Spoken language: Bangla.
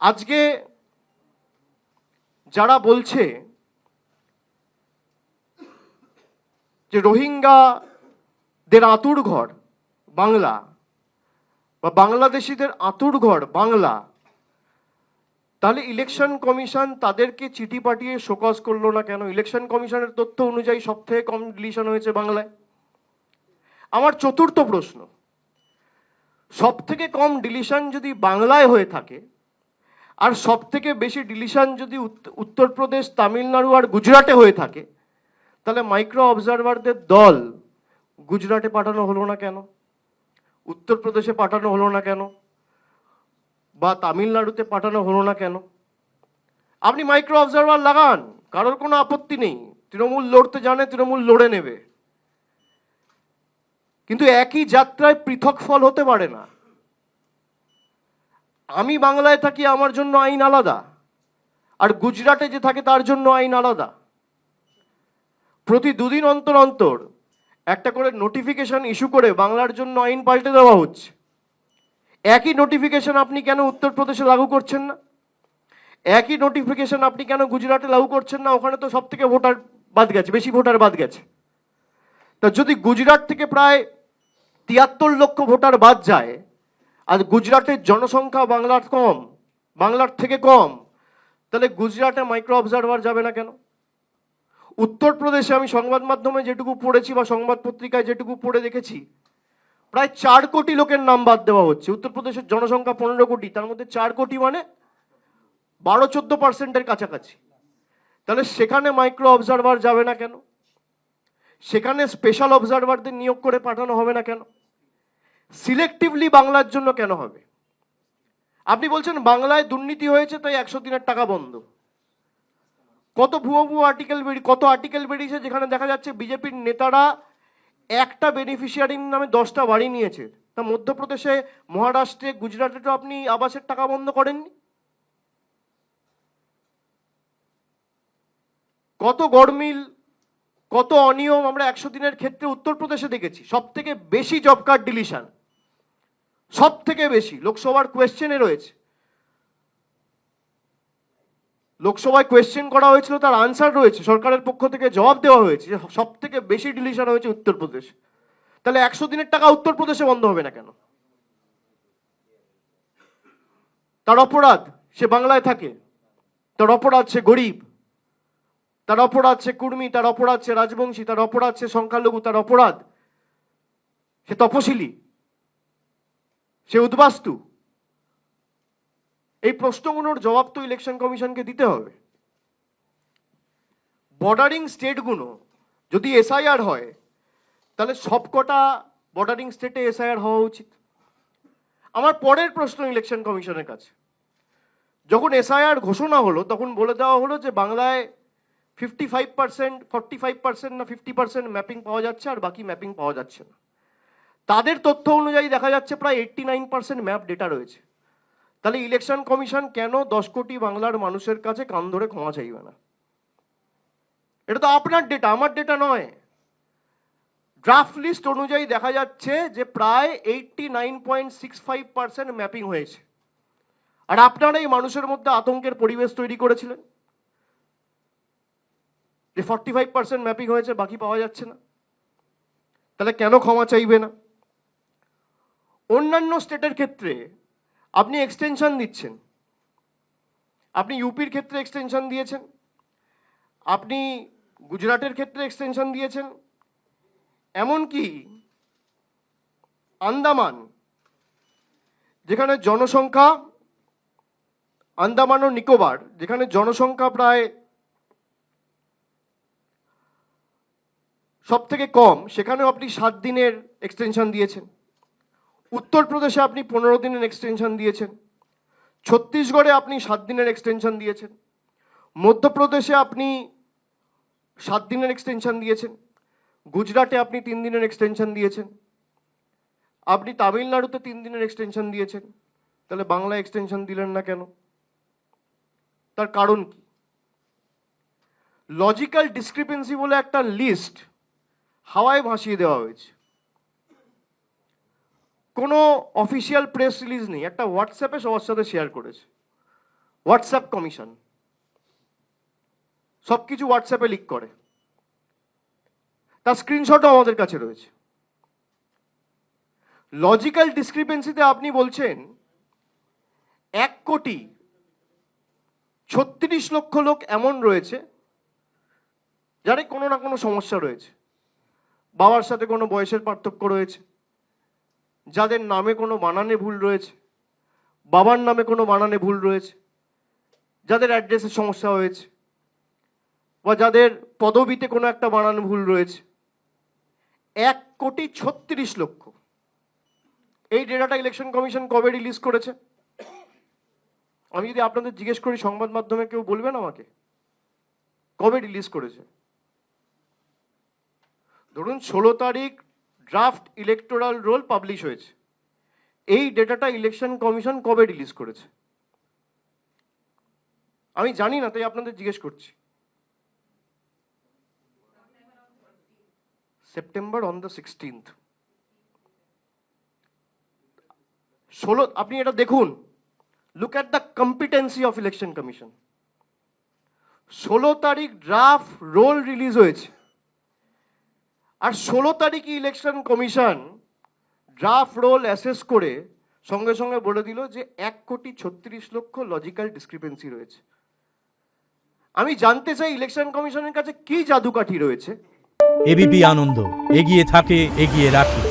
আজকে যারা বলছে যে রোহিঙ্গাদের আঁতুড় ঘর বাংলা বা বাংলাদেশিদের আঁতুড় ঘর বাংলা, তাহলে ইলেকশন কমিশন তাদেরকে চিঠি পাঠিয়ে শোকজ করলো না কেন? ইলেকশন কমিশনের তথ্য অনুযায়ী সব থেকে কম ডিলিশন হয়েছে বাংলায়। আমার চতুর্থ প্রশ্ন, সব থেকে কম ডিলিশন যদি বাংলায় হয়ে থাকে আর সব থেকে বেশি ডিলিশন যদি উত্তরপ্রদেশ, তামিলনাড়ু আর গুজরাটে হয়ে থাকে, তাহলে মাইক্রো অবজারভারদের দল গুজরাটে পাঠানো হলো না কেন? উত্তরপ্রদেশে পাঠানো হলো না কেন? বা তামিলনাড়ুতে পাঠানো হলো না কেন? আপনি মাইক্রো অবজারভার লাগান, কারোর কোনো আপত্তি নেই। তৃণমূল লড়তে জানে, তৃণমূল লড়ে নেবে, কিন্তু একই যাত্রায় পৃথক ফল হতে পারে না। আমি বাংলায় থাকি, আমার জন্য আইন আলাদা, আর গুজরাটে যে থাকে তার জন্য আইন আলাদা। প্রতি দুদিন অন্তর অন্তর একটা করে নোটিফিকেশন ইস্যু করে বাংলার জন্য আইন পাল্টে দেওয়া হচ্ছে। একই নোটিফিকেশন আপনি কেন উত্তরপ্রদেশে লাগু করছেন না? একই নোটিফিকেশন আপনি কেন গুজরাটে লাগু করছেন না? ওখানে তো সব থেকে ভোটার বাদ গেছে, বেশি ভোটার বাদ গেছে। তা যদি গুজরাট থেকে প্রায় ৭৩ লক্ষ ভোটার বাদ যায়, আর গুজরাটের জনসংখ্যা বাংলার থেকে কম, তাহলে গুজরাটে মাইক্রো অবজারভার যাবে না কেন? উত্তরপ্রদেশে আমি সংবাদ মাধ্যমে যেটুকু পড়েছি বা সংবাদ পত্রিকায় যেটুকু পড়ে দেখেছি, প্রায় ৪ কোটি লোকের নাম বাদ দেওয়া হচ্ছে। উত্তরপ্রদেশের জনসংখ্যা ১৫ কোটি, তার মধ্যে ৪ কোটি মানে ১২-১৪% কাছাকাছি। তাহলে সেখানে মাইক্রো অবজারভার যাবে না কেন? সেখানে স্পেশাল অবজারভারদের নিয়োগ করে পাঠানো হবে না কেন? সিলেক্টিভলি বাংলার জন্য কেন হবে? আপনি বলছেন বাংলায় দুর্নীতি হয়েছে তাই ১০০ দিনের টাকা বন্ধ। কত ভুয়ো আর্টিকেল বেরিয়েছে যেখানে দেখা যাচ্ছে বিজেপির নেতারা একটা বেনিফিশিয়ারির নামে 10টা বাড়ি নিয়েছে। তা মধ্যপ্রদেশে, মহারাষ্ট্রে, গুজরাটে তো আপনি আবাসের টাকা বন্ধ করেননি। কত গরমিল, কত অনিয়ম আমরা ১০০ দিনের ক্ষেত্রে উত্তরপ্রদেশে দেখেছি। সব থেকে বেশি জব কার্ড ডিলিশন, সব থেকে বেশি লোকসভার কোয়েশ্চেনে রয়েছে। লোকসভায় কোয়েশ্চেন করা হয়েছিল, তার আনসার রয়েছে, সরকারের পক্ষ থেকে জবাব দেওয়া হয়েছে যে সব থেকে বেশি ডিলিশন হয়েছে উত্তরপ্রদেশ। তাহলে ১০০ দিনের টাকা উত্তরপ্রদেশে বন্ধ হবে না কেন? তার অপরাধ সে বাংলায় থাকে, তার অপরাধ সে গরিব, তার অপরাধ সে কুর্মী, তার অপরাধ সে রাজবংশী, তার অপরাধ সে সংখ্যালঘু, তার অপরাধ সে তপশিলি, সে উদ্বাস্তু। এই প্রশ্নগুলোর জবাব তো ইলেকশন কমিশনকে দিতে হবে। বর্ডারিং স্টেটগুলো যদি এসআইআর হয়, তাহলে সবকটা বর্ডারিং স্টেটে এসআইআর হওয়া উচিত। আমার পরের প্রশ্ন ইলেকশন কমিশনের কাছে, যখন এসআইআর ঘোষণা হলো তখন বলে দেওয়া হলো যে বাংলায় 55%, 45% না 50% ম্যাপিং পাওয়া যাচ্ছে, আর বাকি ম্যাপিং পাওয়া যাচ্ছে না। তাদের তথ্য অনুযায়ী দেখা যাচ্ছে প্রায় 89% ম্যাপ ডেটা রয়েছে। তাহলে ইলেকশন কমিশন কেন 10 কোটি বাংলার মানুষের কাছে কান ধরে ক্ষমা চাইবে না? এটা তো আপনার ডেটা, আমার ডেটা নয়। ড্রাফট লিস্ট অনুযায়ী দেখা যাচ্ছে যে প্রায় 89.65% ম্যাপিং হয়েছে, আর আপনারা এই মানুষের মধ্যে আতঙ্কের পরিবেশ তৈরি করেছিলেন যে 45% ম্যাপিং হয়েছে, বাকি পাওয়া যাচ্ছে না। তাহলে কেন ক্ষমা চাইবে না? অন্যান্য স্টেটের ক্ষেত্রে আপনি এক্সটেনশন দিচ্ছেন, আপনি ইউপির ক্ষেত্রে এক্সটেনশন দিয়েছেন, আপনি গুজরাটের ক্ষেত্রে এক্সটেনশন দিয়েছেন, এমনকি আন্দামান, যেখানে জনসংখ্যা, আন্দামান ও নিকোবর, যেখানে জনসংখ্যা প্রায় সব থেকে কম, সেখানেও আপনি 7 দিনের এক্সটেনশন দিয়েছেন। উত্তরপ্রদেশে আপনি 15 দিনের এক্সটেনশন দিয়েছেন। ছত্তিশগড়ে আপনি 7 দিনের এক্সটেনশন দিয়েছেন। মধ্যপ্রদেশে আপনি 7 দিনের এক্সটেনশন দিয়েছেন। গুজরাটে আপনি 3 দিনের এক্সটেনশন দিয়েছেন। আপনি তামিলনাড়ুতে 3 দিনের এক্সটেনশন দিয়েছেন। তাহলে বাংলা এক্সটেনশন দিলেন না কেন? তার কারণ কি? লজিক্যাল ডিসক্রিপেন্সি বলে একটা লিস্ট হাওয়ায় ভাসিয়ে দেওয়া হয়েছে। কোনো অফিসিয়াল প্রেস রিলিজ নেই, একটা হোয়াটসঅ্যাপে সবার সাথে শেয়ার করেছে। হোয়াটসঅ্যাপ কমিশন সব কিছু হোয়াটসঅ্যাপে লিক করে, তার স্ক্রিনশটও আমাদের কাছে রয়েছে। লজিক্যাল ডিসক্রিপেন্সিতে আপনি বলছেন 1,36,00,000 লোক এমন রয়েছে যাদের কোনো না কোনো সমস্যা রয়েছে, বাবার সাথে কোনো বয়সের পার্থক্য রয়েছে, যাদের নামে কোনো বানানে ভুল রয়েছে, বাবার নামে কোনো বানানে ভুল রয়েছে, যাদের অ্যাড্রেসের সমস্যা হয়েছে, বা যাদের পদবিতে কোনো একটা বানান ভুল রয়েছে। 1,36,00,000। এই ডেটাটা ইলেকশন কমিশন কবে রিলিজ করেছে? আমি যদি আপনাদের জিজ্ঞেস করি, সংবাদ মাধ্যমে কেউ বলবেন আমাকে কবে রিলিজ করেছে? ধরুন 16 তারিখ ড্রাফট ইলেকটোরাল রোল পাবলিশ হয়েছে, এই ডেটাটা ইলেকশন কমিশন কবে রিলিজ করেছে? আমি জানি না, তাই আপনাদের জিজ্ঞেস করছি। September on the 16th। আপনি এটা দেখুন, look at the competency of election commission. 16 তারিখ ড্রাফট রোল রিলিজ হয়েছে, আর 16 তারিখই election commission draft roll assess করে সঙ্গে সঙ্গে বলে দিল যে 1,36,00,000 লজিক্যাল ডিসক্রিপেন্সি রয়েছে। আমি জানতে চাই ইলেকশন কমিশনের কাছে কি জাদুকাঠি রয়েছে। এবিপি আনন্দ, এগিয়ে থাকে, এগিয়ে রাখে।